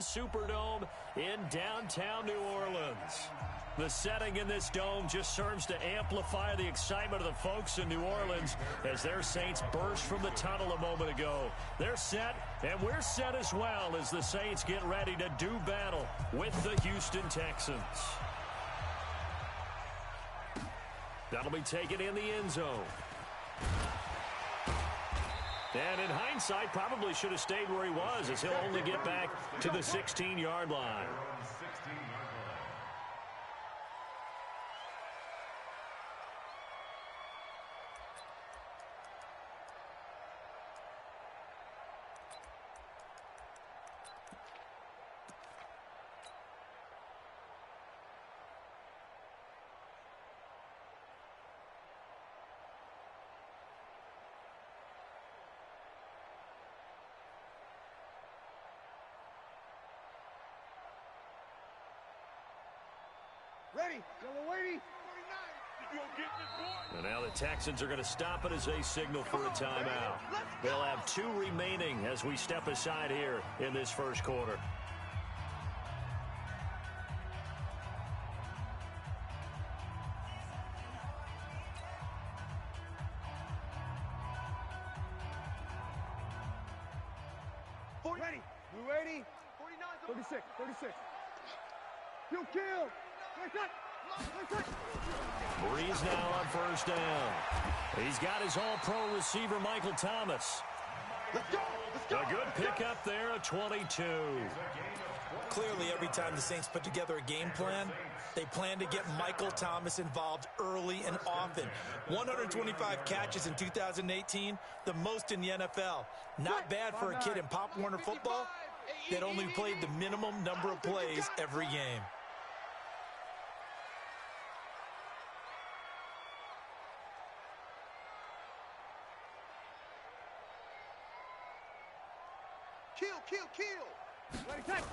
Superdome in downtown New Orleans. The setting in this dome just serves to amplify the excitement of the folks in New Orleans as their Saints burst from the tunnel a moment ago. They're set, and we're set as well as the Saints get ready to do battle with the Houston Texans. That'll be taken in the end zone. And in hindsight, probably should have stayed where he was, as he'll only get back to the 16-yard line. Ready, yellow lady. And now the Texans are going to stop it as they signal for a timeout. They'll have 2 remaining as we step aside here in this first quarter. Ready, you ready? 49, 36, 36. Kill. Breeze now on first down. He's got his all-pro receiver, Michael Thomas. Let's go. A good pickup there, a 22. Clearly, every time the Saints put together a game plan, they plan to get Michael Thomas involved early and often. 125 catches in 2018, the most in the NFL. Not bad for a kid in Pop Warner football that only played the minimum number of plays every game. Kill. Ready, take.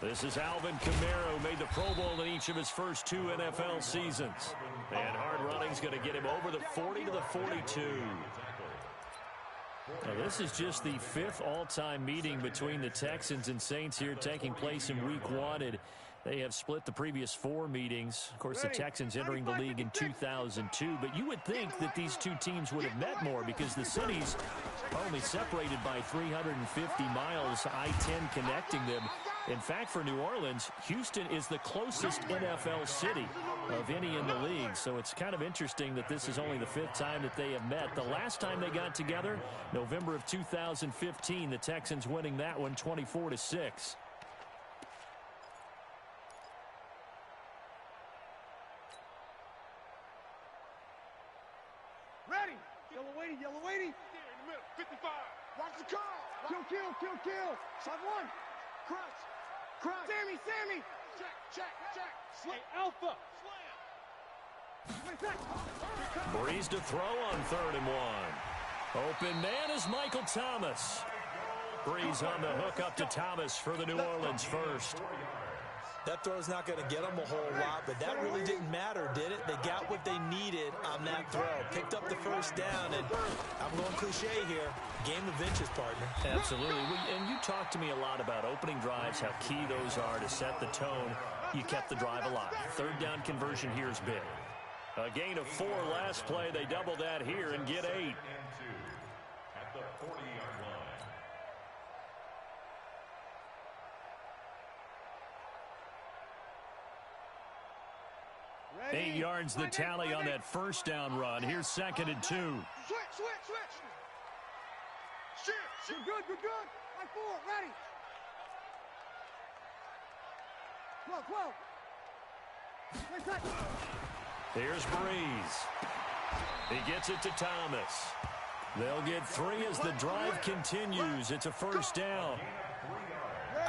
This is Alvin Kamara, who made the Pro Bowl in each of his first 2 NFL seasons. And hard running's going to get him over the 40 to the 42. Now, this is just the 5th all-time meeting between the Texans and Saints here, taking place in Week 1. They have split the previous 4 meetings. Of course, the Texans entering the league in 2002. But you would think that these 2 teams would have met more because the cities are only separated by 350 miles, I-10 connecting them. In fact, for New Orleans, Houston is the closest NFL city of any in the league. So it's kind of interesting that this is only the 5th time that they have met. The last time they got together, November of 2015, the Texans winning that one 24-6. Ready, yellow lady. 55. Watch the car. Kill. Shot 1. Cross. Sammy. Check. Slam. Alpha. Slam. Breeze to throw on 3rd and 1. Open man is Michael Thomas. Breeze on the hook up to Thomas for the New Orleans first. That throw's not going to get them a whole lot, but that really didn't matter, did it? They got what they needed on that throw. Picked up the first down, and I'm going cliche here. Game of inches, partner. Absolutely. And you talked to me a lot about opening drives, how key those are to set the tone. You kept the drive alive. 3rd down conversion here is big. A gain of 4 last play. They double that here and get 8. At the 40-yard line. 8 yards the tally on that first down run. Here's 2nd and 2. Switch. You're good. Right forward, ready. 12. Here's Breeze. He gets it to Thomas. They'll get 3 as the drive continues. It's a first down.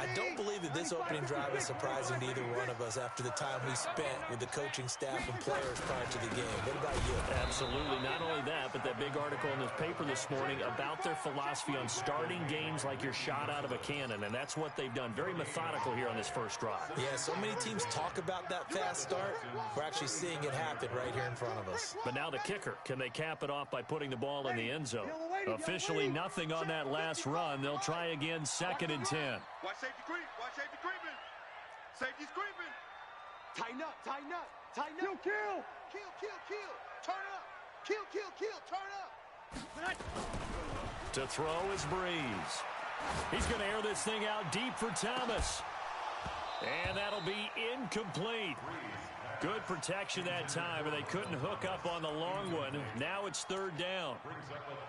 I don't believe that this opening drive is surprising to either one of us after the time we spent with the coaching staff and players prior to the game. What about you? Absolutely. Not only that, but that big article in the paper this morning about their philosophy on starting games like you're shot out of a cannon, and that's what they've done. Very methodical here on this first drive. Yeah, so many teams talk about that fast start. We're actually seeing it happen right here in front of us. But now the kicker. Can they cap it off by putting the ball in the end zone? Officially nothing on that last run. They'll try again, 2nd and 10. Watch safety creep. Watch safety creeping. Safety's creeping. Tighten up, tighten up, tighten up. Kill. Turn up. Kill, turn up. To throw is Breeze. He's going to air this thing out deep for Thomas. And that'll be incomplete. Good protection that time, and they couldn't hook up on the long one. Now it's 3rd down.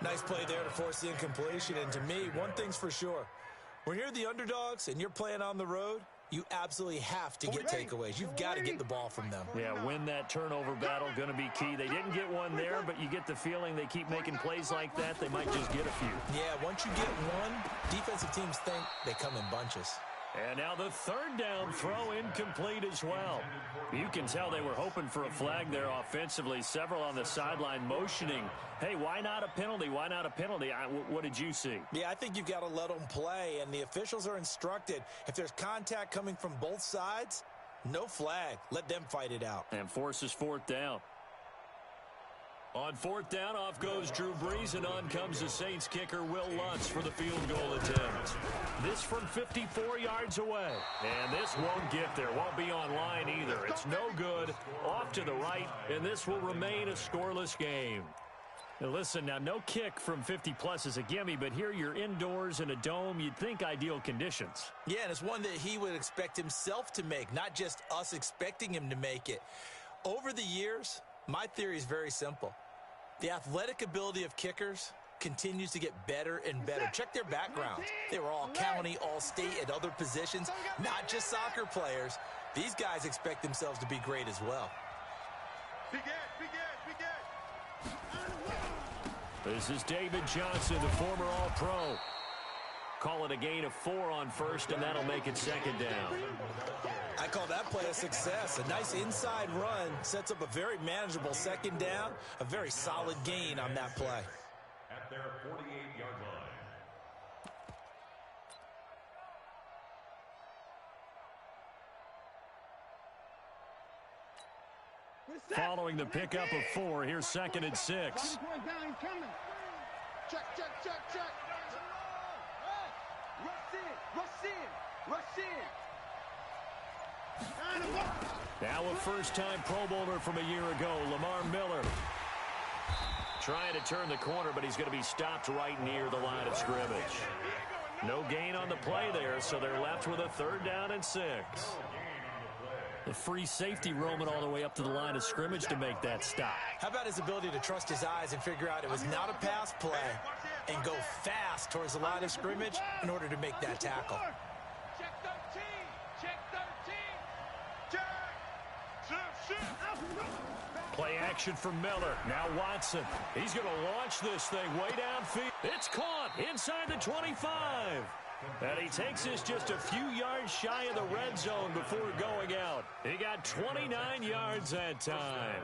Nice play there to force the incompletion. And to me, one thing's for sure. When you're the underdogs and you're playing on the road, you absolutely have to get takeaways. You've got to get the ball from them. Yeah, win that turnover battle, going to be key. They didn't get one there, but you get the feeling they keep making plays like that, they might just get a few. Yeah, once you get one, defensive teams think they come in bunches. And now the 3rd down throw incomplete as well. You can tell they were hoping for a flag there offensively. Several on the sideline motioning, hey, why not a penalty? Why not a penalty? What did you see? Yeah, I think you've got to let them play, and the officials are instructed. If there's contact coming from both sides, no flag. Let them fight it out. And forces 4th down. On 4th down, off goes Drew Brees, and on comes the Saints kicker, Will Lutz, for the field goal attempt. This from 54 yards away. And this won't get there. Won't be online either. It's no good. Off to the right, and this will remain a scoreless game. Now listen, now no kick from 50-plus is a gimme, but here you're indoors in a dome. You'd think ideal conditions. Yeah, and it's one that he would expect himself to make, not just us expecting him to make it. Over the years, my theory is very simple. The athletic ability of kickers continues to get better and better. Check their backgrounds. They were all county, all state, at other positions, not just soccer players. These guys expect themselves to be great as well. Big edge. This is David Johnson, the former All-Pro. Call it a gain of 4 on 1st, and that'll make it 2nd down. I call that play a success. A nice inside run sets up a very manageable 2nd down, a very solid gain on that play. At their 48-yard line. Following the pickup of 4, here's 2nd and 6. Check. Rush in. Now a first-time Pro Bowler from a year ago, Lamar Miller. Trying to turn the corner, but he's going to be stopped right near the line of scrimmage. No gain on the play there, so they're left with a 3rd down and 6. The free safety roaming all the way up to the line of scrimmage to make that stop. How about his ability to trust his eyes and figure out it was not a pass play and go fast towards the line of scrimmage in order to make that tackle? Check 13. Play action for Miller. Now Watson. He's going to launch this thing way downfield. It's caught inside the 25. And he takes this just a few yards shy of the red zone before going out. He got 29 yards that time.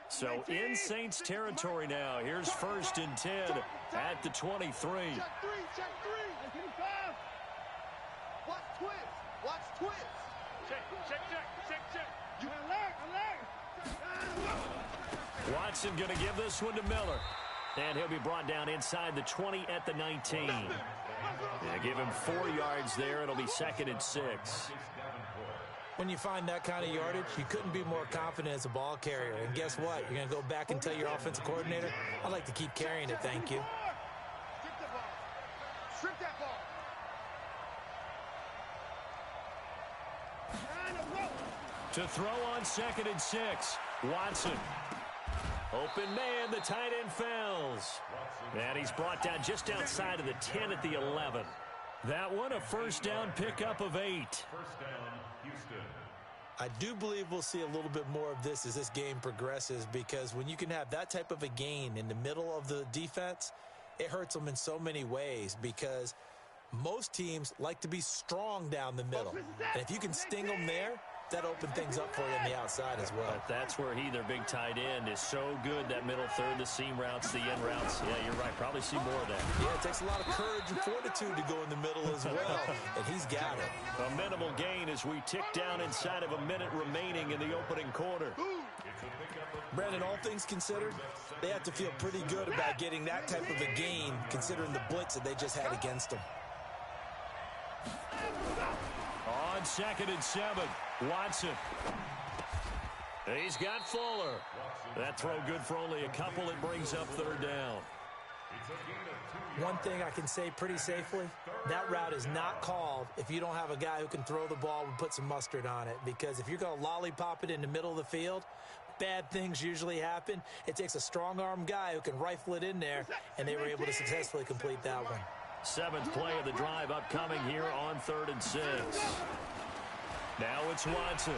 So in Saints territory now. Here's 1st and 10 at the 23. Check 3. Watch twist. Check. You alert. Watson going to give this one to Miller. And he'll be brought down inside the 20 at the 19. Give him 4 yards there. It'll be 2nd and 6. When you find that kind of yardage, you couldn't be more confident as a ball carrier. And guess what? You're going to go back and tell your offensive coordinator, I'd like to keep carrying it, thank you. Strip that ball. To throw on 2nd and 6. Watson. Open man, the tight end fails. And he's brought down just outside of the 10 at the 11. That one, a first down pickup of 8. First down, Houston. I do believe we'll see a little bit more of this as this game progresses, because when you can have that type of a gain in the middle of the defense, it hurts them in so many ways, because most teams like to be strong down the middle. And if you can sting them there, that opened things up for you on the outside as well. But that's where their big tight end, is so good, that middle third, the seam routes, the in routes. Yeah, you're right. Probably see more of that. Yeah, it takes a lot of courage and fortitude to go in the middle as well, and he's got it. A minimal gain as we tick down inside of a minute remaining in the opening quarter. Brandon, all things considered, they have to feel pretty good about getting that type of a gain, considering the blitz that they just had against them. On 2nd and 7, Watson. He's got Fuller. That throw good for only a couple. It brings up 3rd down. One thing I can say pretty safely, that route is not called if you don't have a guy who can throw the ball and put some mustard on it. Because if you're going to lollipop it in the middle of the field, bad things usually happen. It takes a strong-arm guy who can rifle it in there, and they were able to successfully complete that one. 7th play of the drive upcoming here on 3rd and 6. Now it's Watson.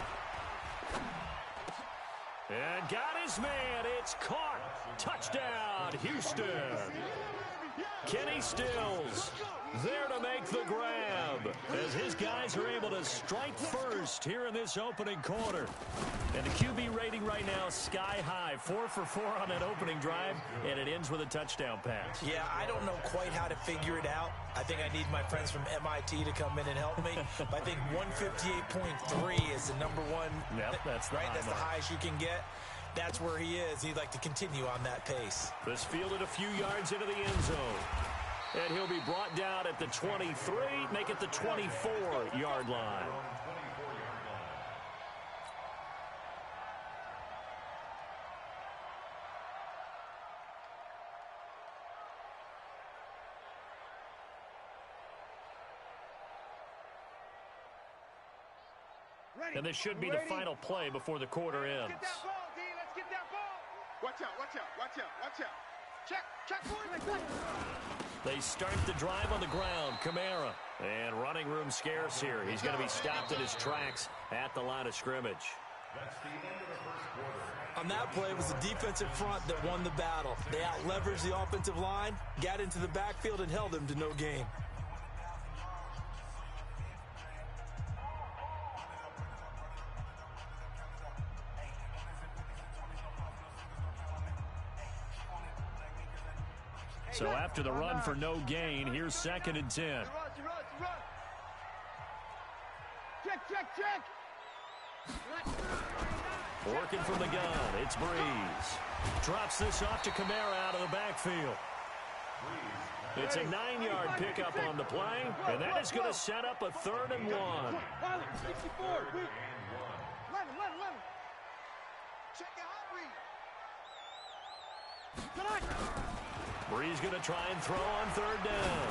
And got his man. It's caught. Touchdown, Houston. Kenny Stills there to make the grab as his guys are able to strike first here in this opening quarter. And the QB rating right now is sky high. 4 for 4 on that opening drive, and it ends with a touchdown pass. Yeah, I don't know quite how to figure it out. I think I need my friends from MIT to come in and help me. But I think 158.3 is the number one. Yep, that's the right. high That's the mark. highest you can get. That's where he is. He'd like to continue on that pace. This fielded a few yards into the end zone. And he'll be brought down at the 23, make it the 24-yard line. And this should be the final play before the quarter ends. Get that ball, D. Let's get that ball. Watch out, watch out, watch out, watch out. Check, boy. They start the drive on the ground. Kamara. And running room scarce here. He's going to be stopped in his tracks at the line of scrimmage. That's the end of the first quarter. On that play, it was the defensive front that won the battle. They out-leveraged the offensive line, got into the backfield, and held them to no gain. So after the run for no gain, here's 2nd and 10. Check. Working from the gun, it's Breeze. Drops this off to Kamara out of the backfield. It's a 9-yard pickup on the play, and that is going to set up a 3rd and 1. 64. 11. Check out, Reed. Breeze going to try and throw on 3rd down.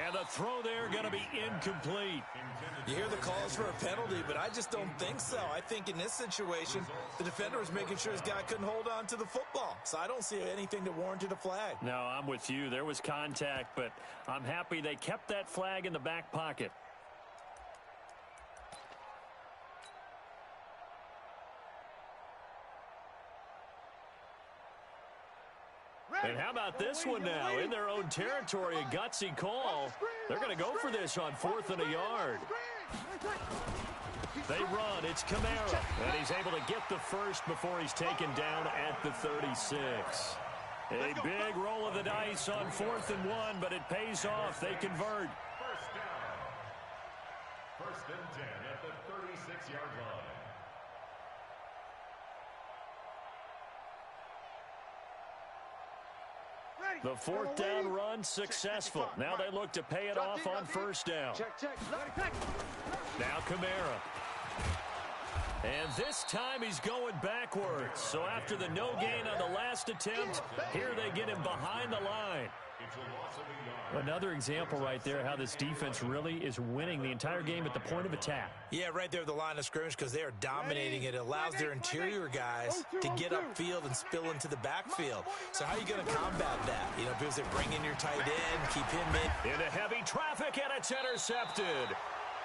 And the throw there going to be incomplete. You hear the calls for a penalty, but I just don't think so. I think in this situation, the defender was making sure his guy couldn't hold on to the football. So I don't see anything that warranted a flag. No, I'm with you. There was contact, but I'm happy they kept that flag in the back pocket. And how about this one now? In their own territory, a gutsy call. They're going to go for this on 4th and a yard. They run. It's Kamara. And he's able to get the first before he's taken down at the 36. A big roll of the dice on 4th and 1, but it pays off. They convert. First down. 1st and 10 at the 36-yard line. The 4th down run successful. Now they look to pay it off on 1st down. Now Kamara. And this time he's going backwards. So after the no gain on the last attempt, here they get him behind the line. Another example right there how this defense really is winning the entire game at the point of attack. Yeah, right there at the line of scrimmage because they are dominating it. It allows their interior guys to get upfield and spill into the backfield. So how are you going to combat that? You know, because they bring in your tight end, keep him in. Into heavy traffic, and it's intercepted.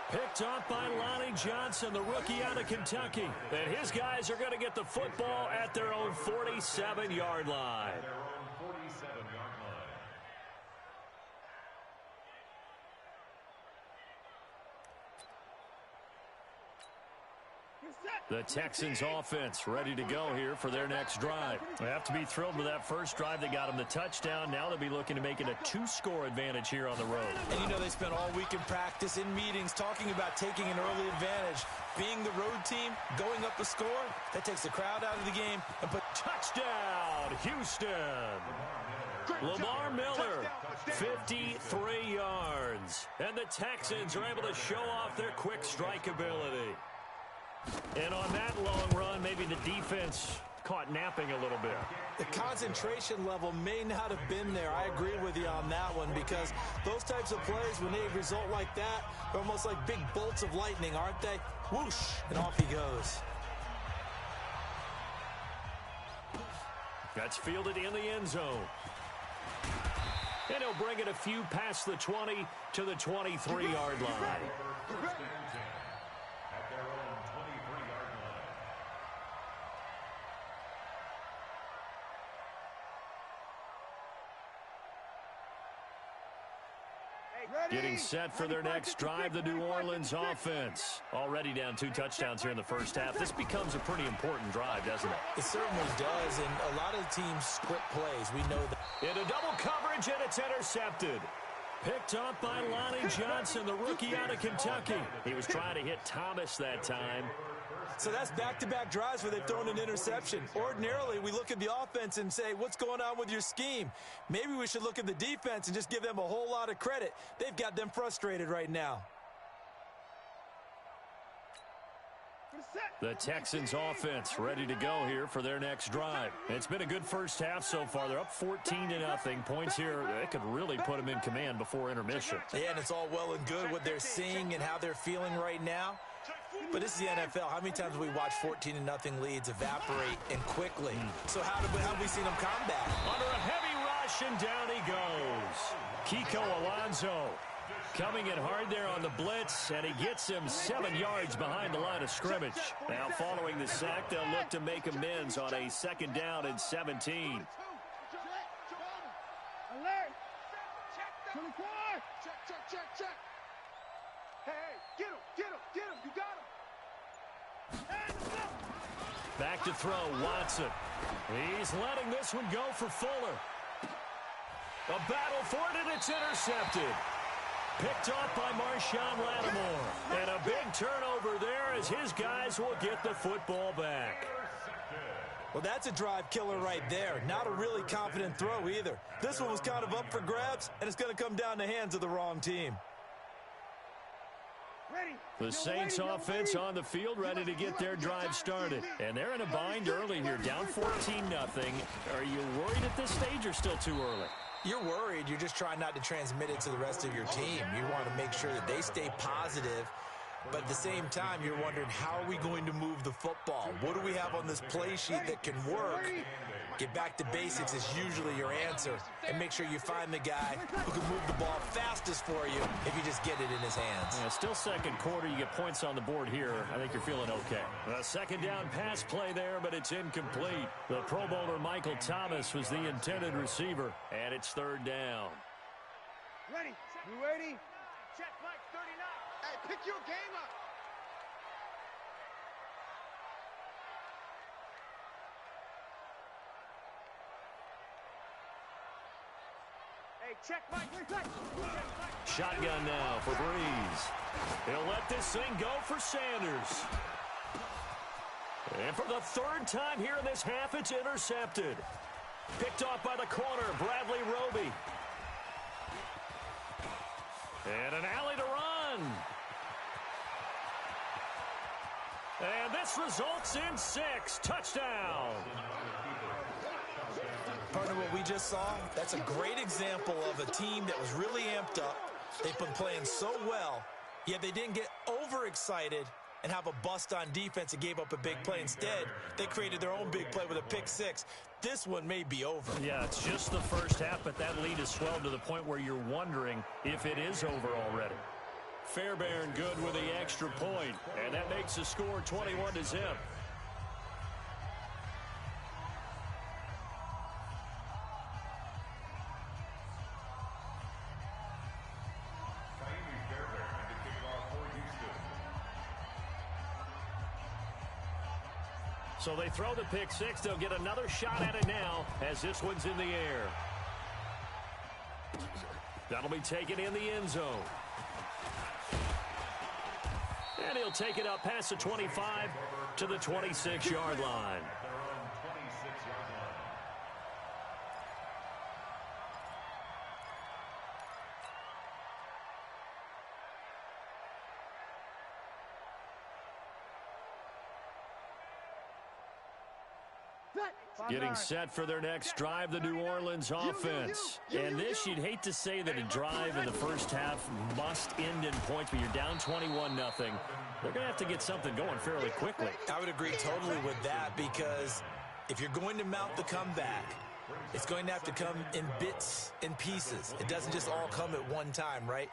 Picked off by Lonnie Johnson, the rookie out of Kentucky. And his guys are going to get the football at their own 47-yard line. The Texans offense ready to go here for their next drive. They have to be thrilled with that first drive that got them the touchdown. Now they'll be looking to make it a 2-score advantage here on the road. And you know they spent all week in practice, in meetings, talking about taking an early advantage. Being the road team, going up a score, that takes the crowd out of the game and put touchdown, Houston. Lamar Miller, 53 yards. And the Texans are able to show off their quick strike ability. And on that long run, maybe the defense caught napping a little bit. The concentration level may not have been there. I agree with you on that one, because those types of plays, when they result like that, they're almost like big bolts of lightning, aren't they? Whoosh, and off he goes. That's fielded in the end zone. And he'll bring it a few past the 20 to the 23-yard line. Getting set for their next drive, the New Orleans offense. Already down 2 touchdowns here in the first half. This becomes a pretty important drive, doesn't it? It certainly does, and a lot of teams script plays. We know that. Into double coverage, and it's intercepted. Picked up by Lonnie Johnson, the rookie out of Kentucky. He was trying to hit Thomas that time. So that's back-to-back drives where they've thrown an interception. Ordinarily, we look at the offense and say, what's going on with your scheme? Maybe we should look at the defense and just give them a whole lot of credit. They've got them frustrated right now. The Texans offense ready to go here for their next drive. It's been a good first half so far. They're up 14-0. Points here, they could really put them in command before intermission. Yeah, and it's all well and good what they're seeing and how they're feeling right now. But this is the NFL. How many times have we watched 14-0 leads evaporate and quickly? So how have we seen them combat? Under a heavy rush, and down he goes. Kiko Alonso coming in hard there on the blitz, and he gets him 7 yards behind the line of scrimmage. Now following the sack, they'll look to make amends on a 2nd down and 17. Alert! 24! Check. Hey, get him, you got him. Back to throw, Watson. He's letting this one go for Fuller. A battle for it, and it's intercepted. Picked off by Marshawn Lattimore. And a big turnover there as his guys will get the football back. Well, that's a drive killer right there. Not a really confident throw either. This one was kind of up for grabs, and it's going to come down the hands of the wrong team. The Saints offense on the field ready to get their drive started. And they're in a bind early here, down 14-0. Are you worried at this stage or still too early? You're worried. You're just trying not to transmit it to the rest of your team. You want to make sure that they stay positive. But at the same time, you're wondering, how are we going to move the football? What do we have on this play sheet that can work? Get back to basics is usually your answer. And make sure you find the guy who can move the ball fastest for you if you just get it in his hands. Yeah, still second quarter. You get points on the board here. I think you're feeling okay. A 2nd down pass play there, but it's incomplete. The Pro Bowler Michael Thomas was the intended receiver, and it's 3rd down. Ready? You ready? Check Mike 39. Hey, pick your game up. Check Mike. Shotgun now for Breeze. He'll let this thing go for Sanders. And for the 3rd time here in this half, it's intercepted. Picked off by the corner, Bradley Roby. And an alley to run. And this results in 6. Touchdown. Partner, what we just saw, that's a great example of a team that was really amped up. They've been playing so well, yet they didn't get overexcited and have a bust on defense and gave up a big play. Instead, they created their own big play with a pick 6. This one may be over. Yeah, it's just the first half, but that lead has swelled to the point where you're wondering if it is over already. Fairbairn good with the extra point, and that makes the score 21-0. So they throw the pick six. They'll get another shot at it now as this one's in the air. That'll be taken in the end zone. And he'll take it up past the 25 to the 26-yard line. Getting set for their next drive, the New Orleans offense. And this, you'd hate to say that a drive in the first half must end in points, but you're down 21-0. They're going to have to get something going fairly quickly. I would agree totally with that, because if you're going to mount the comeback, it's going to have to come in bits and pieces. It doesn't just all come at one time, right?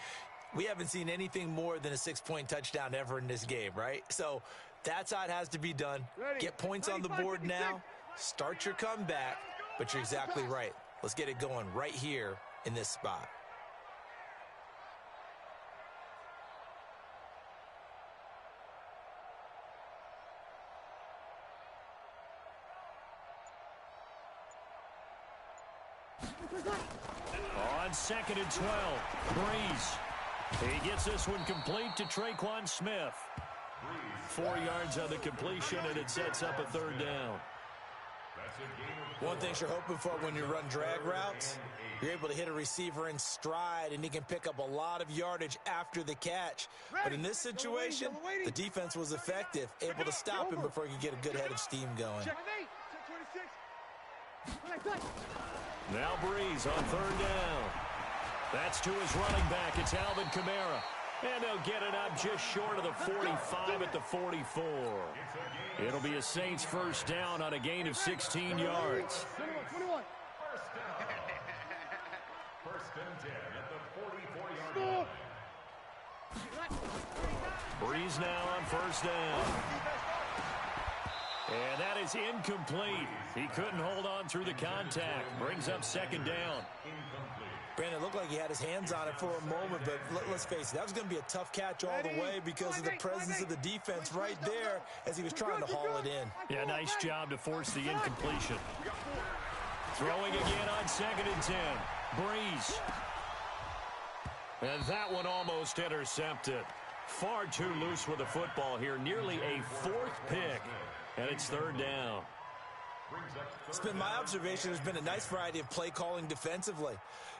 We haven't seen anything more than a 6-point touchdown ever in this game, right? So that's how it has to be done. Get points on the board now. Start your comeback, but you're exactly right. Let's get it going right here in this spot. On 2nd and 12, Breeze. He gets this one complete to Traquan Smith. 4 yards on the completion, and it sets up a third down. One thing you're hoping for when you run drag routes, you're able to hit a receiver in stride, and he can pick up a lot of yardage after the catch. But in this situation, the defense was effective, able to stop him before he could get a good head of steam going. Now Breeze on third down. That's to his running back. It's Alvin Kamara. And they'll get it up just short of the 45 at the 44. It'll be a Saints first down on a gain of 16 yards. First and 10 at the 44-yard line. Breeze now on first down. And that is incomplete. He couldn't hold on through the contact. Brings up second down. Brandon, it looked like he had his hands on it for a moment, but let's face it, that was going to be a tough catch all the way because of the presence of the defense right there as he was trying to haul it in. Yeah, nice job to force the incompletion. Throwing again on 2nd and 10. Breeze. And that one almost intercepted. Far too loose with the football here. Nearly a 4th pick. And it's third down. It's been my observation there's been a nice variety of play calling defensively.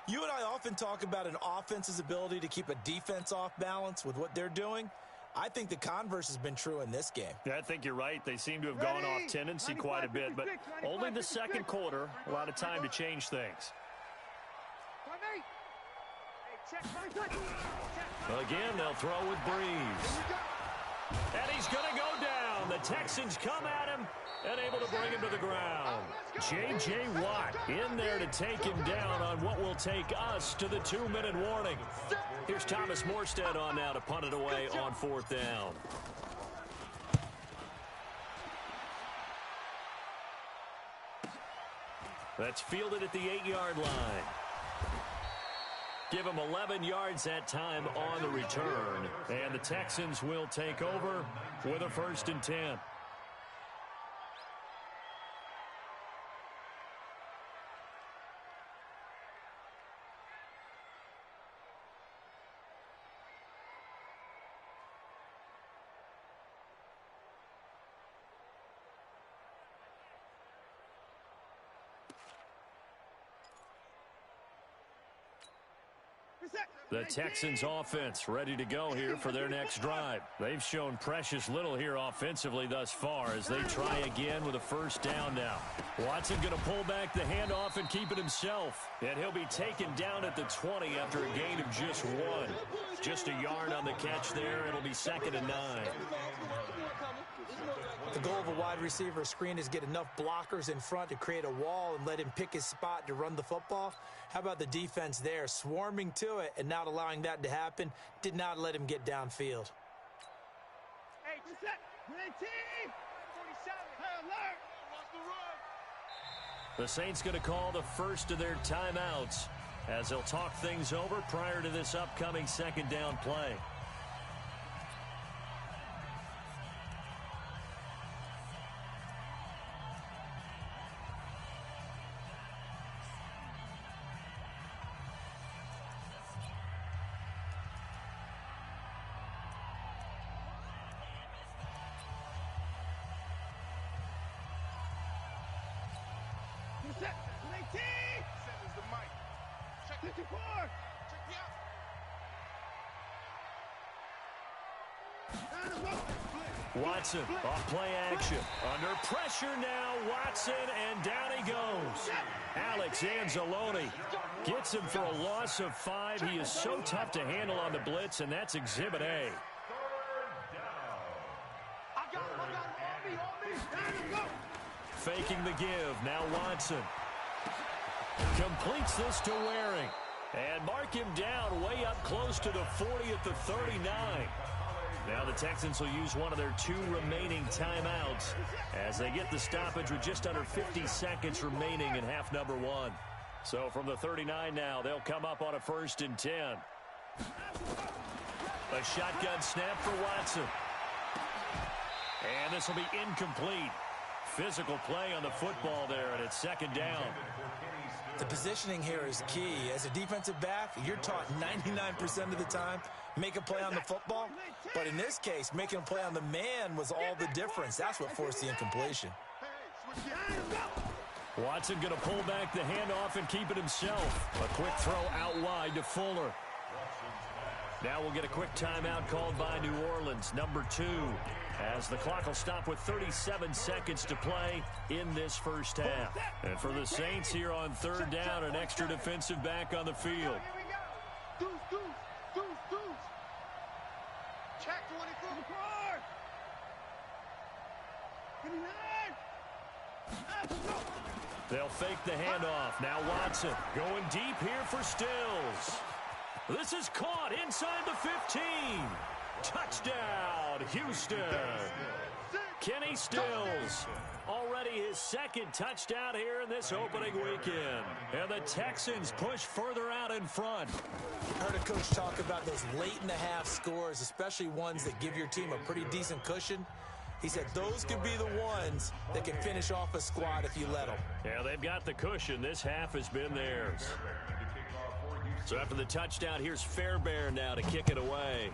You and I often talk about an offense's ability to keep a defense off balance with what they're doing. I think the converse has been true in this game. Yeah, I think you're right. They seem to have gone off tendency quite a bit, but only the second quarter, a lot of time to change things. Again, they'll throw with Breeze. And he's going to go down. The Texans come at him and able to bring him to the ground. J.J. Watt in there to take him down on what will take us to the 2-minute warning. Here's Thomas Morstead on now to punt it away on 4th down. That's fielded at the 8-yard line. Give him 11 yards that time on the return. And the Texans will take over with a 1st and 10. The Texans offense ready to go here for their next drive. They've shown precious little here offensively thus far as they try again with a first down now. Watson going to pull back the handoff and keep it himself. And he'll be taken down at the 20 after a gain of just 1. Just a yard on the catch there. It'll be 2nd and 9. The goal of a wide receiver screen is get enough blockers in front to create a wall and let him pick his spot to run the football. How about the defense there, swarming to it and not allowing that to happen? Did not let him get downfield. Hey, set. Great team. 47. Hey, alert. Watch the run. The Saints going to call the first of their timeouts as they'll talk things over prior to this upcoming second down play. Watson off play action. Under pressure now, Watson, and down he goes. Alex Anzalone gets him for a loss of 5. He is so tough to handle on the blitz, and that's Exhibit A. Faking the give. Now Watson completes this to Waring. And mark him down way up close to the 40 at the 39. Now the Texans will use one of their 2 remaining timeouts as they get the stoppage with just under 50 seconds remaining in half number 1. So from the 39 now, they'll come up on a 1st and 10. A shotgun snap for Watson. And this will be incomplete. Physical play on the football there, and it's 2nd down. The positioning here is key. As a defensive back, you're taught 99% of the time, make a play on the football. But in this case, making a play on the man was all the difference. That's what forced the incompletion. Watson going to pull back the handoff and keep it himself. A quick throw out wide to Fuller. Now we'll get a quick timeout called by New Orleans, number 2, as the clock will stop with 37 seconds to play in this first half. And for the Saints here on 3rd down, an extra defensive back on the field. Check 24. They'll fake the handoff. Now Watson going deep here for Stills. This is caught inside the 15. Touchdown, Houston. Kenny Stills, already his 2nd touchdown here in this opening weekend. And the Texans push further out in front. I heard a coach talk about those late-in-the-half scores, especially ones that give your team a pretty decent cushion. He said those could be the ones that can finish off a squad if you let them. Yeah, they've got the cushion. This half has been theirs. So after the touchdown, here's Fairbairn now to kick it away.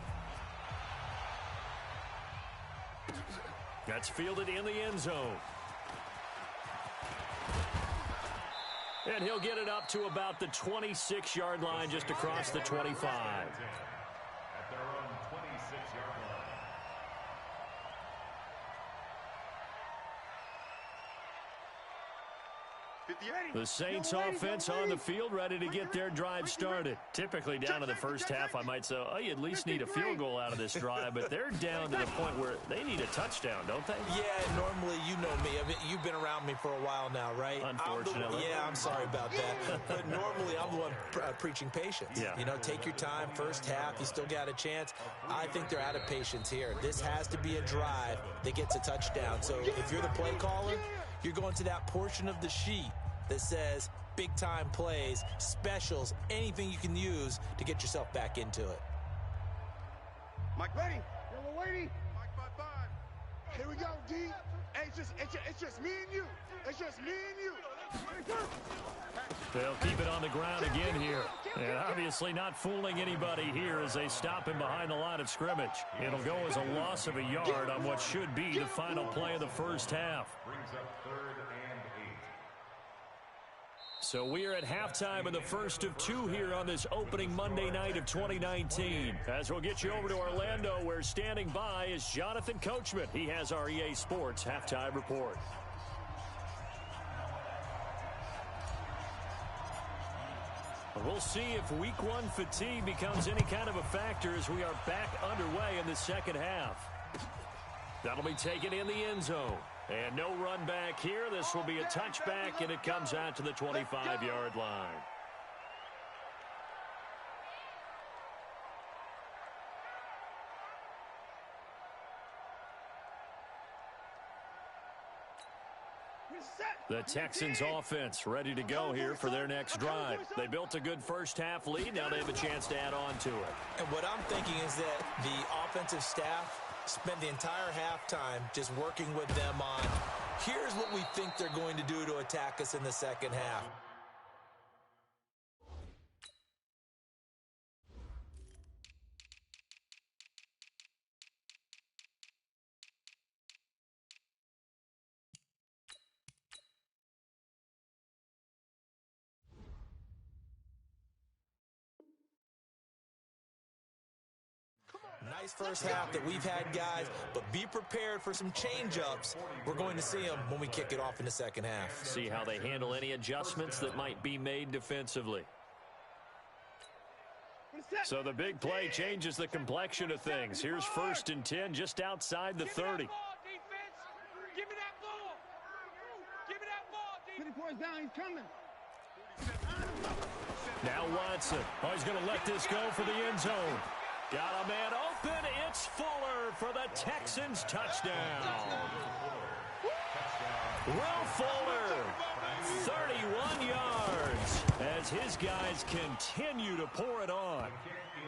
That's fielded in the end zone. And he'll get it up to about the 26-yard line, just across the 25. At their own 26-yard line. The Saints offense on the field, ready to get their drive started. Typically down in the first half, I might say, oh, you at least need a field goal out of this drive, but they're down to the point where they need a touchdown, don't they? Yeah, normally, you know me. I mean, you've been around me for a while now, right? Unfortunately. I'm sorry about that. But normally, I'm the one preaching patience. Yeah. You know, take your time. First half, you still got a chance. I think they're out of patience here. This has to be a drive that gets a touchdown. So if you're the play caller, you're going to that portion of the sheet that says big-time plays, specials, anything you can use to get yourself back into it. Mike, ready? Yeah, we're waiting. Mike, 5-5. Here we go, D. Hey, it's just me and you. It's just me and you. They'll keep it on the ground again here. And obviously not fooling anybody here as they stop him behind the line of scrimmage. It'll go as a loss of a yard on what should be the final play of the first half. Brings up 3rd and 8. So we are at halftime in the first of 2 here on this opening Monday night of 2019. As we'll get you over to Orlando, where standing by is Jonathan Coachman. He has our EA Sports halftime report. We'll see if week 1 fatigue becomes any kind of a factor as we are back underway in the second half. That'll be taken in the end zone. And no run back here. This will be a touchback, and it comes out to the 25-yard line. The Texans offense ready to go here for their next drive. They built a good first half lead. Now they have a chance to add on to it. And what I'm thinking is that the offensive staff spent the entire halftime just working with them on, here's what we think they're going to do to attack us in the second half. nice first half that we've had, guys, but be prepared for some change-ups. We're going to see them when we kick it off in the second half. See how they handle any adjustments that might be made defensively. So the big play changes the complexion of things. Here's 1st and 10 just outside the 30. Give me that ball. Give me that ball, defense. 24 is down. He's coming. Now Watson. Oh, he's going to let this go for the end zone. Got a man open. It's Fuller for the Texans touchdown. Will Fuller, 31 yards as his guys continue to pour it on.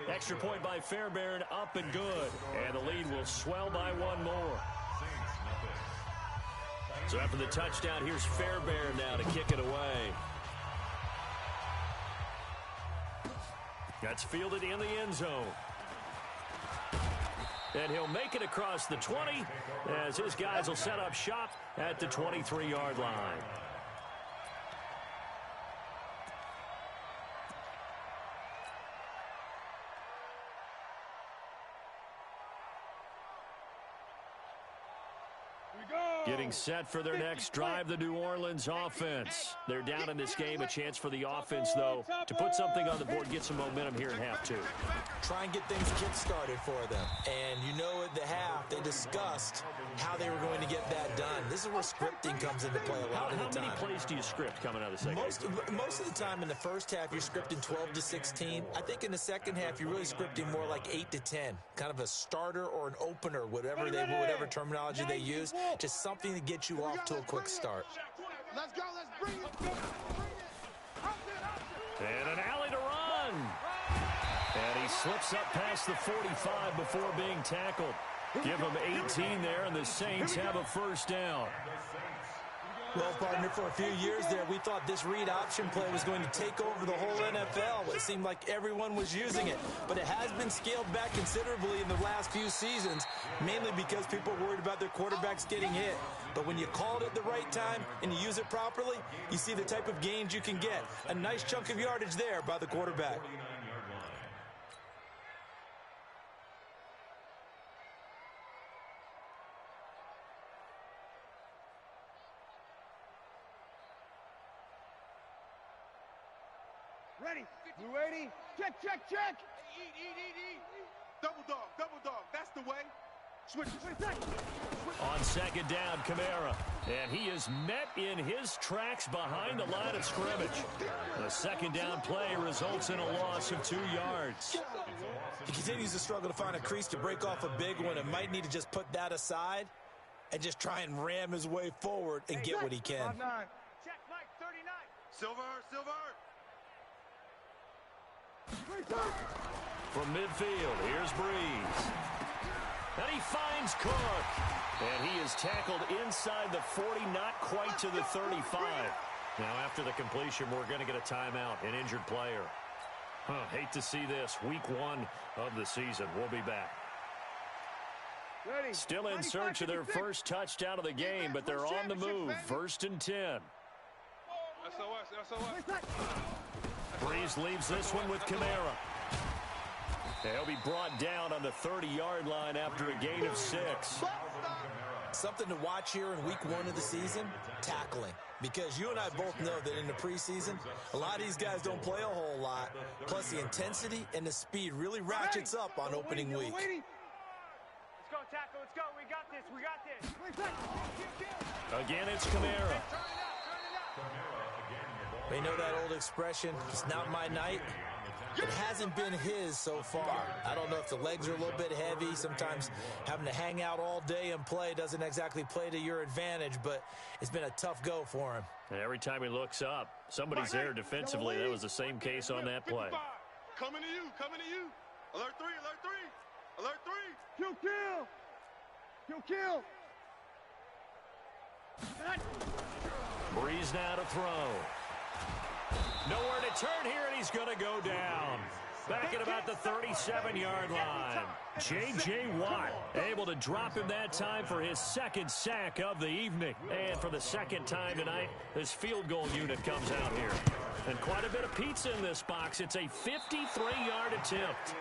Extra point by Fairbairn, up and good. And the lead will swell by one more. So after the touchdown, here's Fairbairn now to kick it away. That's fielded in the end zone. And he'll make it across the 20 as his guys will set up shop at the 23-yard line. Getting set for their next drive, the New Orleans offense. They're down in this game. A chance for the offense, though, to put something on the board, get some momentum here in half 2. Try and get things kick-started for them. And you know at the half, they discussed how they were going to get that done. This is where scripting comes into play a lot of the time. How many plays do you script coming out of the second half? Most of the time in the first half, you're scripting 12 to 16. I think in the second half, you're really scripting more like 8 to 10. Kind of a starter or an opener, whatever terminology they use. Just something to get you off to a quick start. Let's go. Let's bring it. And an alley to run. And he slips up past the 45 before being tackled. Give him 18 there, and the Saints have a first down. Well, partner, for a few years there, we thought this read option play was going to take over the whole NFL. It seemed like everyone was using it. But it has been scaled back considerably in the last few seasons, mainly because people are worried about their quarterbacks getting hit. But when you call it at the right time and you use it properly, you see the type of gains you can get. A nice chunk of yardage there by the quarterback. Ready. You ready? Check. Eat. Double dog. That's the way. Switch. On second down, Kamara. And he is met in his tracks behind the line of scrimmage. The second down play results in a loss of 2 yards. He continues to struggle to find a crease to break off a big one and might need to just put that aside and just try and ram his way forward and get what he can. Check, Mike, 39. Silver. From midfield, here's Breeze. And he finds Cook. And he is tackled inside the 40, not quite to the 35. Now, after the completion, we're going to get a timeout, an injured player. Hate to see this. Week 1 of the season. We'll be back. Still in search of their first touchdown of the game, but they're on the move. 1st and 10. SOS. Breeze leaves this one with Kamara. He'll be brought down on the 30-yard line after a gain of 6. Something to watch here in week 1 of the season, tackling. Because you and I both know that in the preseason, a lot of these guys don't play a whole lot. Plus the intensity and the speed really ratchets up on opening week. Let's go, tackle. Let's go. We got this. Again, it's Kamara. They know that old expression, it's not my night. It hasn't been his so far. I don't know if the legs are a little bit heavy. Sometimes having to hang out all day and play doesn't exactly play to your advantage, but it's been a tough go for him. And every time he looks up, somebody's there defensively. That was the same case on that play. Coming to you. Alert 3. Kill. Breeze now to throw. Nowhere to turn here, and he's going to go down. Back at about the 37-yard line. J.J. Watt able to drop him that time for his second sack of the evening. And for the second time tonight, this field goal unit comes out here. And quite a bit of pizza in this box. It's a 53-yard attempt.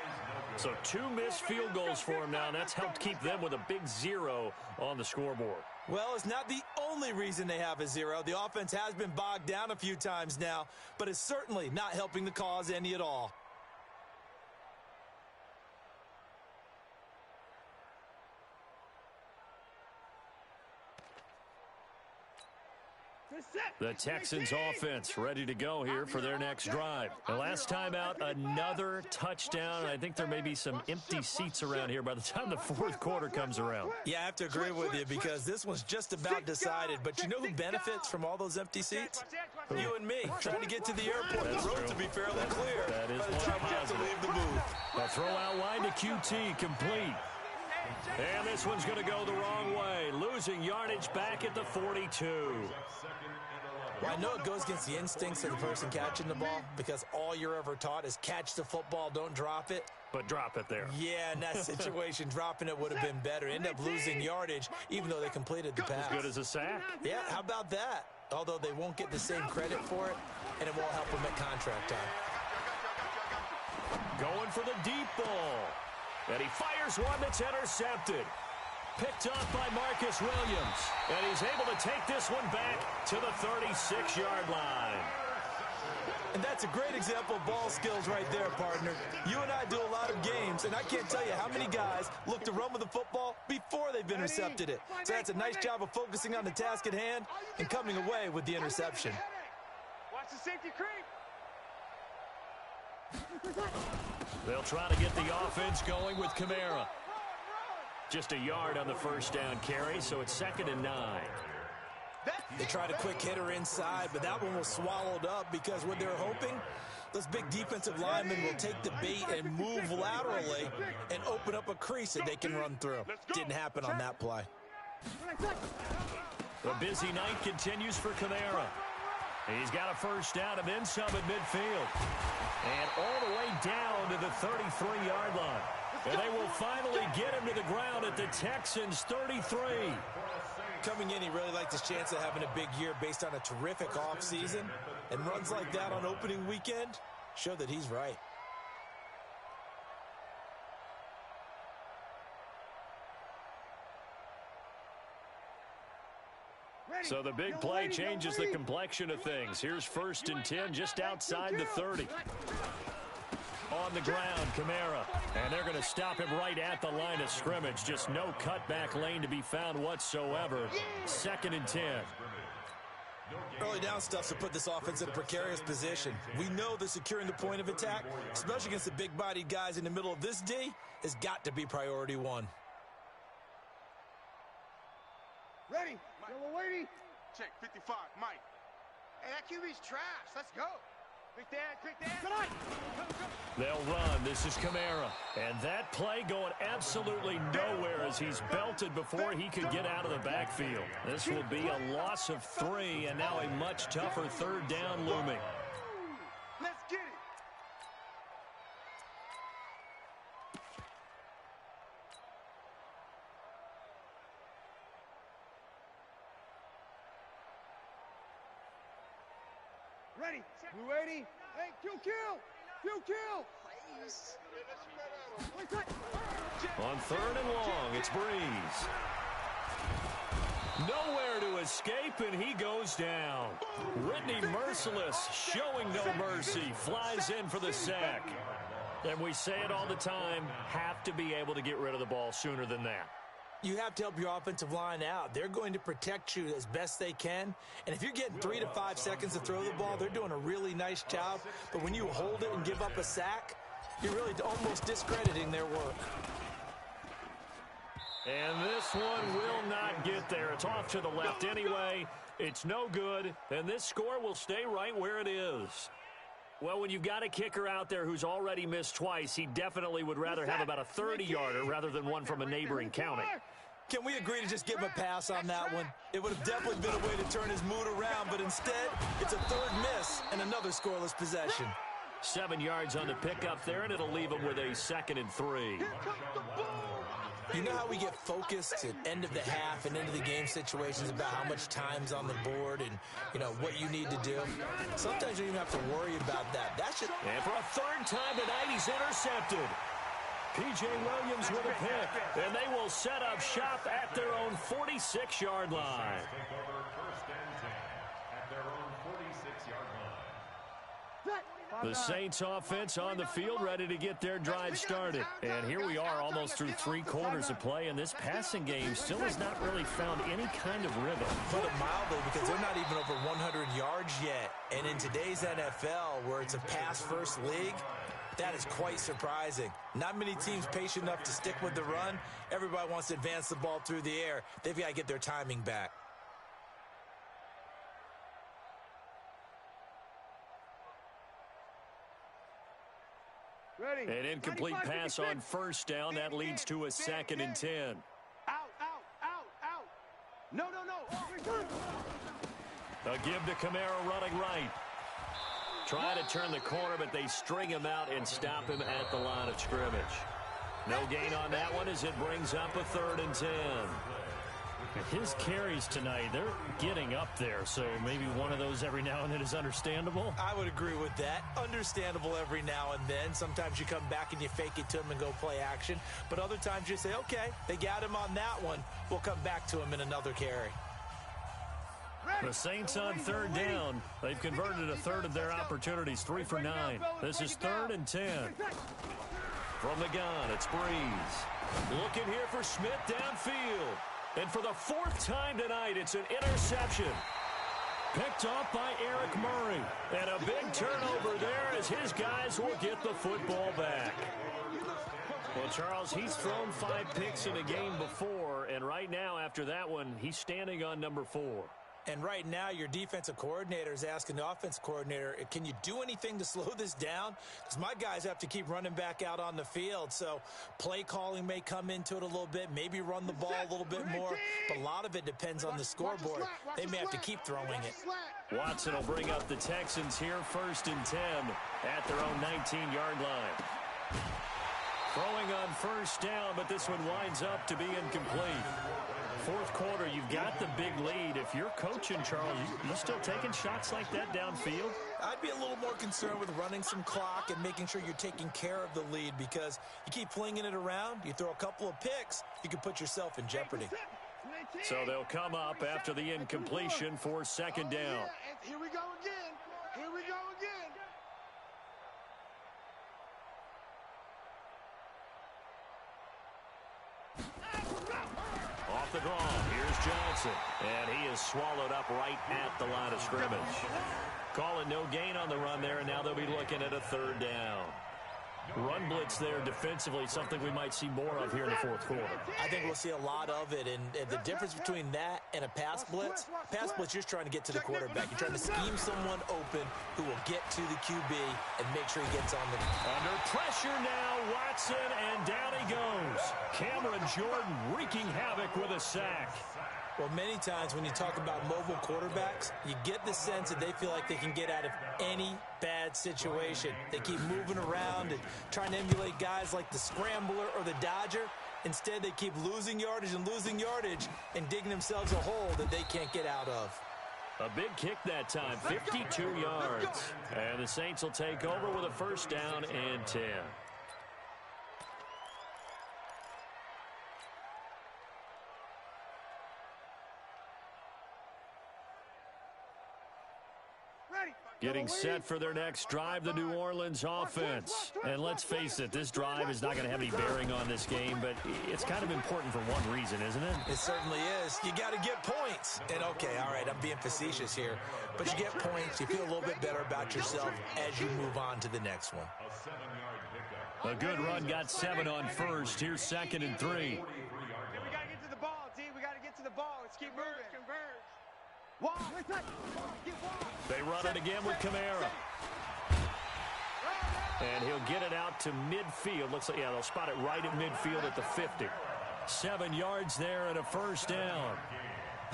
So 2 missed field goals for him now, and that's helped keep them with a big 0 on the scoreboard. Well, it's not the only reason they have a 0. The offense has been bogged down a few times now, but it's certainly not helping the cause any at all. The Texans offense ready to go here for their next drive. The last time out, another touchdown. I think there may be some empty seats around here by the time the fourth quarter comes around. Yeah, I have to agree with you because this one's just about decided. But you know who benefits from all those empty seats? You and me, trying to get to the airport. That's the road true. to be fairly clear. That is by the time we have to leave the booth. A throw out wide to QT, complete. And this one's going to go the wrong way, losing yardage back at the 42. Well, I know it goes against the instincts of the person catching the ball because all you're ever taught is catch the football, don't drop it. But drop it there. Yeah, in that situation, dropping it would have been better. End up losing yardage, even though they completed the pass. As good as a sack. Yeah, how about that? Although they won't get the same credit for it, and it won't help them at contract time. Going for the deep ball. And he fires one that's intercepted. Picked off by Marcus Williams. And he's able to take this one back to the 36-yard line. And that's a great example of ball skills right there, partner. You and I do a lot of games, and I can't tell you how many guys look to run with the football before they've intercepted it. So that's a nice job of focusing on the task at hand and coming away with the interception. Watch the safety creep. They'll try to get the offense going with Kamara. Just a yard on the first down carry, so it's 2nd and 9. They tried a quick hitter inside, but that one was swallowed up because what they're hoping, those big defensive linemen will take the bait and move laterally and open up a crease that they can run through. Didn't happen on that play. The busy night continues for Kamara. He's got a first down and then some at midfield. And all the way down to the 33-yard line. And they will finally get him to the ground at the Texans' 33. Coming in, he really liked his chance of having a big year based on a terrific offseason. And runs like that on opening weekend show that he's right. So the big play changes the complexion of things. Here's 1st and 10 just outside the 30. On the ground, Kamara. And they're going to stop him right at the line of scrimmage. Just no cutback lane to be found whatsoever. 2nd and 10. Early down stuff to put this offense in a precarious position. We know that securing the point of attack, especially against the big-bodied guys in the middle of this D, has got to be priority 1. Ready. We're waiting. Check 55, Mike. Hey, that QB's trash. Let's go. Quick dad. They'll run. This is Kamara. And that play going absolutely nowhere as he's belted before he could get out of the backfield. This will be a loss of 3 and now a much tougher 3rd down looming. Let's get it. Ready. We waiting. Hey, kill. Please. On 3rd and long, it's Breeze. Nowhere to escape, and he goes down. Whitney Merciless, showing no mercy, flies in for the sack. And we say it all the time, have to be able to get rid of the ball sooner than that. You have to help your offensive line out. They're going to protect you as best they can. And if you're getting 3 to 5 seconds to throw the ball, they're doing a really nice job. But when you hold it and give up a sack, you're really almost discrediting their work. And this one will not get there. It's off to the left anyway. It's no good. And this score will stay right where it is. Well, when you've got a kicker out there who's already missed twice, he definitely would rather have about a 30-yarder rather than one from a neighboring county. Can we agree to just give him a pass on that one? It would have definitely been a way to turn his mood around, but instead, it's a 3rd miss and another scoreless possession. 7 yards on the pickup there, and it'll leave him with a 2nd and 3. You know how we get focused at end of the half and into the game situations about how much time's on the board and, you know, what you need to do? Sometimes you don't even have to worry about that. That's just... And for a 3rd time tonight, he's intercepted. P.J. Williams with a pick. And they will set up shop at their own 46-yard line. Take over first and 10 at their own 46-yard line. The Saints offense on the field ready to get their drive started. And here we are almost through 3 quarters of play, and this passing game still has not really found any kind of rhythm. Put it mildly, because they're not even over 100 yards yet. And in today's NFL, where it's a pass-first league, that is quite surprising. Not many teams patient enough to stick with the run. Everybody wants to advance the ball through the air. They've got to get their timing back. Ready. An incomplete pass on first down. That leads to a 2nd and 10. Out. No. A give to Kamara running right. Trying to turn the corner, but they string him out and stop him at the line of scrimmage. No gain on that one as it brings up a 3rd and 10. His carries tonight, they're getting up there, so maybe one of those every now and then is understandable. I would agree with that. Understandable every now and then. Sometimes you come back and you fake it to him and go play action. But other times you say, okay, they got him on that one. We'll come back to him in another carry. The Saints on 3rd down. They've converted a 1/3 of their opportunities, 3 for 9. This is 3rd and 10. From the gun, it's Breeze. Looking here for Smith downfield. And for the 4th time tonight, it's an interception. Picked off by Eric Murray. And a big turnover there as his guys will get the football back. Well, Charles, he's thrown 5 picks in a game before, and right now, after that one, he's standing on number 4. And right now, your defensive coordinator is asking the offensive coordinator, can you do anything to slow this down? Because my guys have to keep running back out on the field. So play calling may come into it a little bit, maybe run the ball a little bit more. But a lot of it depends on the scoreboard. They may have to keep throwing it. Watson will bring up the Texans here, 1st and 10 at their own 19-yard line. Throwing on first down, but this one winds up to be incomplete. 4th quarter, you've got the big lead. If you're coaching, Charles, you still taking shots like that downfield? I'd be a little more concerned with running some clock and making sure you're taking care of the lead, because you keep flinging it around, you throw a couple of picks, you can put yourself in jeopardy. So they'll come up after the incompletion for 2nd down. Here we go again. Off the draw, here's Johnson. And he is swallowed up right at the line of scrimmage. Calling no gain on the run there, and now they'll be looking at a 3rd down. Run blitz there defensively, something we might see more of here in the 4th quarter. I think we'll see a lot of it, and the difference between that and a pass blitz, you're trying to get to the quarterback. You're trying to scheme someone open who will get to the QB and make sure he gets on the... Under pressure now, Watson, and down he goes. Cameron Jordan wreaking havoc with a sack. Well, many times when you talk about mobile quarterbacks, you get the sense that they feel like they can get out of any bad situation. They keep moving around and trying to emulate guys like the Scrambler or the Dodger. Instead, they keep losing yardage and digging themselves a hole that they can't get out of. A big kick that time, 52 yards. And the Saints will take over with a 1st down and 10. Getting set for their next drive, the New Orleans offense. And let's face it, this drive is not going to have any bearing on this game, but it's kind of important for one reason, isn't it? It certainly is. You got to get points. And okay, all right, I'm being facetious here, but you get points, you feel a little bit better about yourself as you move on to the next one. A good run, got 7 on first. Here's 2nd and 3. We got to get to the ball, D. We got to get to the ball. Let's keep moving. Converge. They run it again with Kamara. And he'll get it out to midfield. Looks like, yeah, they'll spot it right at midfield at the 50. 7 yards there and a 1st down.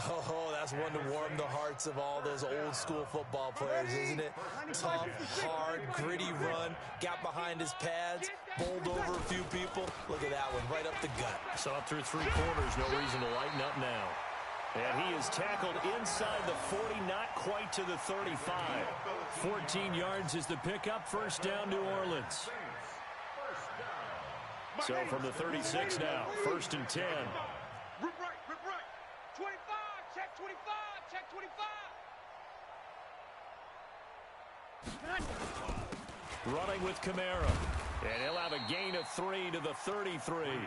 Oh, that's one to warm the hearts of all those old school football players, isn't it? Tough, hard, gritty run, got behind his pads, bowled over a few people. Look at that one, right up the gut. So up through 3 quarters, no reason to lighten up now. And he is tackled inside the 40, not quite to the 35. 14 yards is the pickup, 1st down, New Orleans. So from the 36 now, 1st and 10. Rip right, rip right. 25, check 25, check 25. Running with Kamara. And he'll have a gain of 3 to the 33.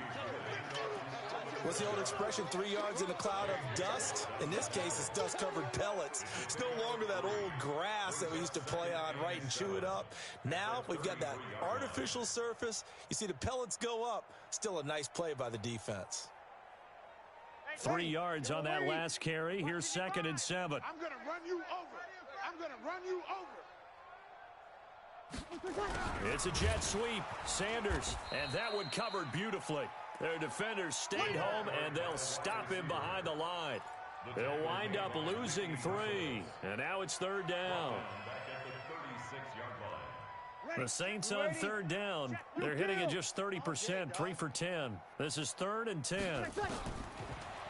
What's the old expression, 3 yards in a cloud of dust? In this case, it's dust-covered pellets. It's no longer that old grass that we used to play on, right, and chew it up. Now we've got that artificial surface. You see the pellets go up. Still a nice play by the defense. 3 yards on that last carry. Here's 2nd and 7. I'm going to run you over. I'm going to run you over. It's a jet sweep. Sanders, and that one covered beautifully. Their defenders stayed home, and they'll stop him behind the line. They'll wind up losing 3, and now it's 3rd down. The Saints on 3rd down. They're hitting at just 30%, 3 for 10. This is 3rd and 10.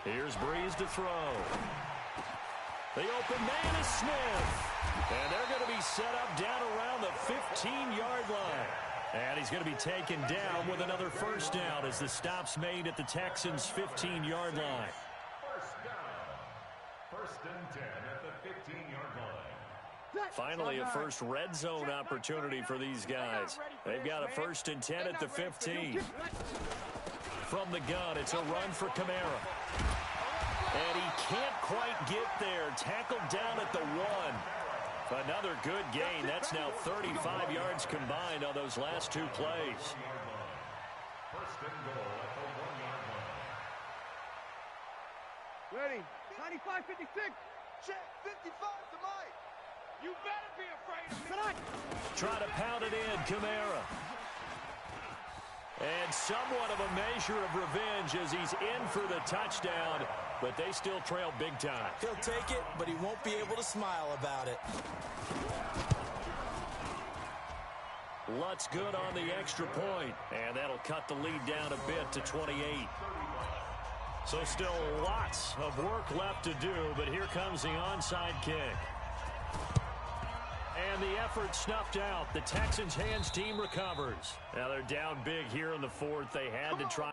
Here's Breeze to throw. The open man is Smith. And they're going to be set up down around the 15-yard line. And he's going to be taken down with another 1st down as the stop's made at the Texans' 15-yard line. 1st and 10 at the 15-yard line. Finally, a first red zone opportunity for these guys. They've got a 1st and 10 at the 15. From the gun, it's a run for Kamara. And he can't quite get there. Tackled down at the 1. Another good gain. That's now 35 yards combined on those last 2 plays. 1st and goal at the 1-yard line. Ready. 95, 56. Check 55 to Mike. You better be afraid of me. Try to pound it in, Kamara. And somewhat of a measure of revenge as he's in for the touchdown, but they still trail big time. He'll take it, but he won't be able to smile about it. Lutz good on the extra point, and that'll cut the lead down a bit to 28. So still lots of work left to do, but here comes the onside kick. And the effort snuffed out. The Texans' hands team recovers. Now they're down big here in the 4th. They had to try.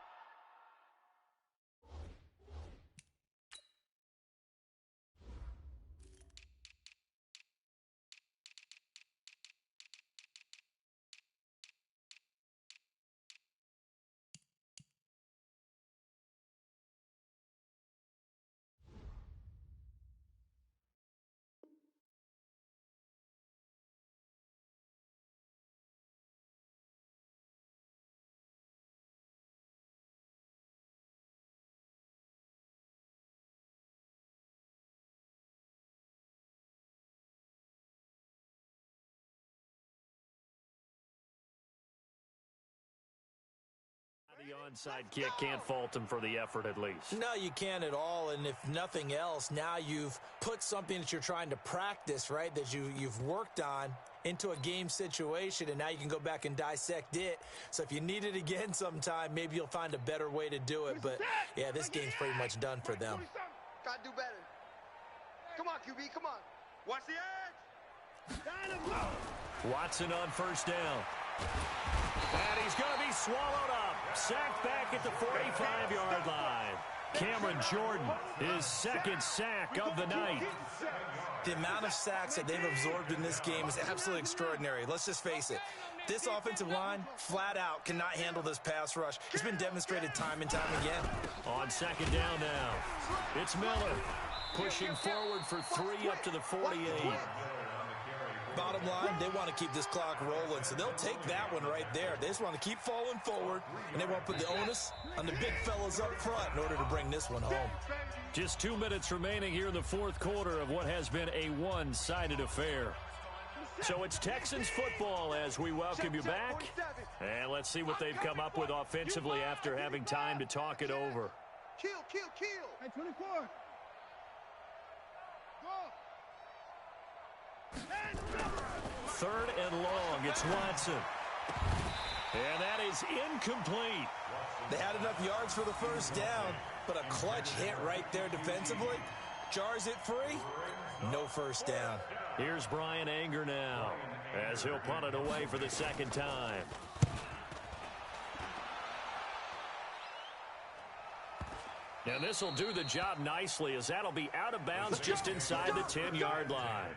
The onside kick, can't fault him for the effort at least. No, you can't at all, and if nothing else, now you've put something that you're trying to practice, right, that you've worked on into a game situation, and now you can go back and dissect it. So if you need it again sometime, maybe you'll find a better way to do it. But, yeah, this game's pretty much done for them. Gotta do better. Come on, QB, come on. Watch the edge. Watson on 1st down. And he's going to be swallowed up. Sacked back at the 45-yard line. Cameron Jordan, his 2nd sack of the night. The amount of sacks that they've absorbed in this game is absolutely extraordinary. Let's just face it. This offensive line, flat out, cannot handle this pass rush. It's been demonstrated time and time again. On 2nd down now, it's Miller pushing forward for 3 up to the 48. Bottom line, they want to keep this clock rolling, so they'll take that one right there. They just want to keep falling forward, and they want to put the onus on the big fellas up front in order to bring this one home. Just 2 minutes remaining here in the 4th quarter of what has been a one-sided affair. So it's Texans football as we welcome you back. And let's see what they've come up with offensively after having time to talk it over. Kill, kill, kill. Hey, 24. Go. 3rd and long, it's Watson. And that is incomplete. They had enough yards for the 1st down, but a clutch hit right there defensively. Jars it free, no 1st down. Here's Brian Anger now as he'll punt it away for the 2nd time. And this will do the job nicely, as that'll be out of bounds just inside the 10-yard line.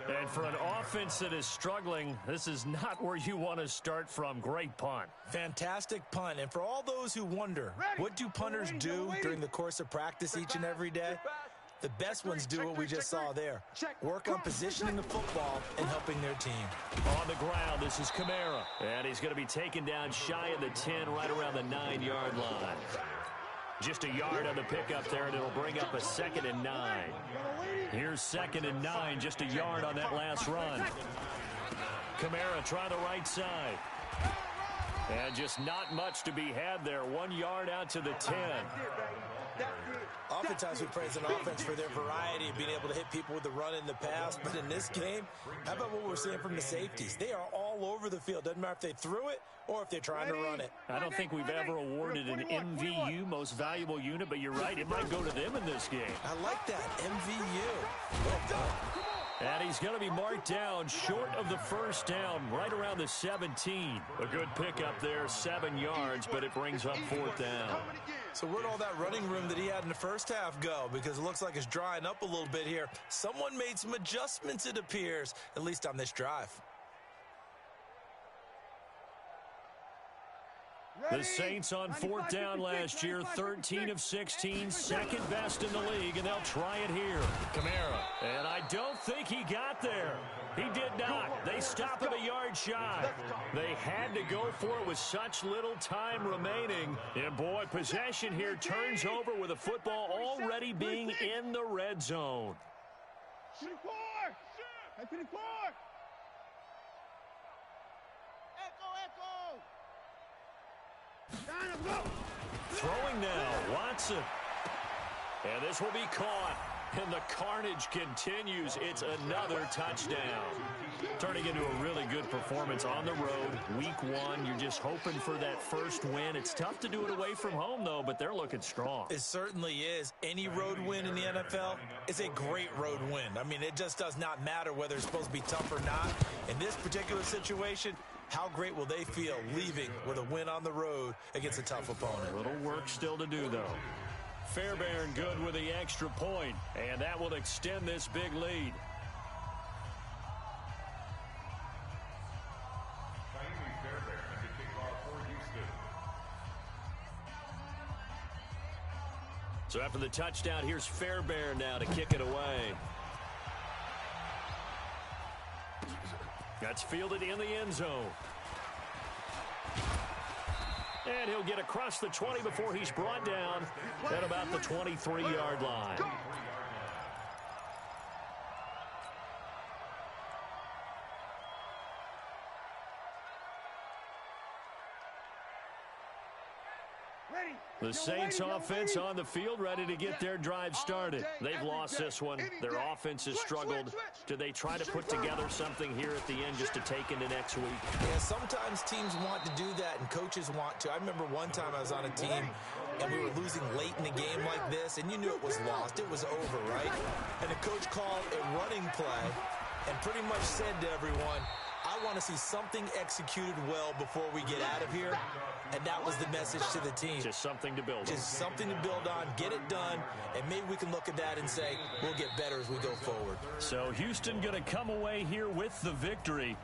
And for an offense that is struggling, this is not where you want to start from. Great punt. Fantastic punt. And for all those who wonder, what do punters do during the course of practice each and every day? The best ones do what we just saw there. Work on positioning the football and helping their team. On the ground, this is Kamara. And he's going to be taken down shy of the 10, right around the 9-yard line. Just a yard on the pickup there, and it'll bring up a 2nd and 9. Here's 2nd and 9, just a yard on that last run. Kamara try the right side. And just not much to be had there. 1 yard out to the 10. Oftentimes we praise an offense for their variety of being able to hit people with the run in the pass. But in this game, how about what we're seeing from the safeties? They are all over the field. Doesn't matter if they threw it or if they're trying to run it. I don't think we've ever awarded an MVU, most valuable unit, but you're right, it might go to them in this game. I like that, MVU. Well done. And he's going to be marked down short of the first down, right around the 17. A good pickup there, 7 yards, but it brings up 4th down. So where'd all that running room that he had in the first half go? Because it looks like it's drying up a little bit here. Someone made some adjustments, it appears, at least on this drive. The Saints on 4th down last year, 13 of 16, second best in the league, and they'll try it here. Kamara, and I don't think he got there. He did not. They stop him a yard shy. They had to go for it with such little time remaining. And, boy, possession here turns over with the football already being in the red zone. Throwing now, Watson. And this will be caught. And the carnage continues. It's another touchdown. Turning into a really good performance on the road. Week 1, you're just hoping for that first win. It's tough to do it away from home, though, but they're looking strong. It certainly is. Any road win in the NFL is a great road win. I mean, it just does not matter whether it's supposed to be tough or not. In this particular situation, how great will they feel leaving with a win on the road against a tough opponent? A little work still to do, though. Fairbairn good with the extra point, and that will extend this big lead. So after the touchdown, here's Fairbairn now to kick it away. That's fielded in the end zone. And he'll get across the 20 before he's brought down at about the 23-yard line. The Saints offense on the field, ready to get their drive started. They've lost this one. Their offense has struggled. Do they try to put together something here at the end just to take into next week? Yeah, sometimes teams want to do that and coaches want to. I remember one time I was on a team and we were losing late in the game like this, and you knew it was lost. It was over, right? And the coach called a running play and pretty much said to everyone, I want to see something executed well before we get out of here. And that was the message to the team. Just something to build on. Just something to build on, get it done, and maybe we can look at that and say, we'll get better as we go forward. So Houston going to come away here with the victory.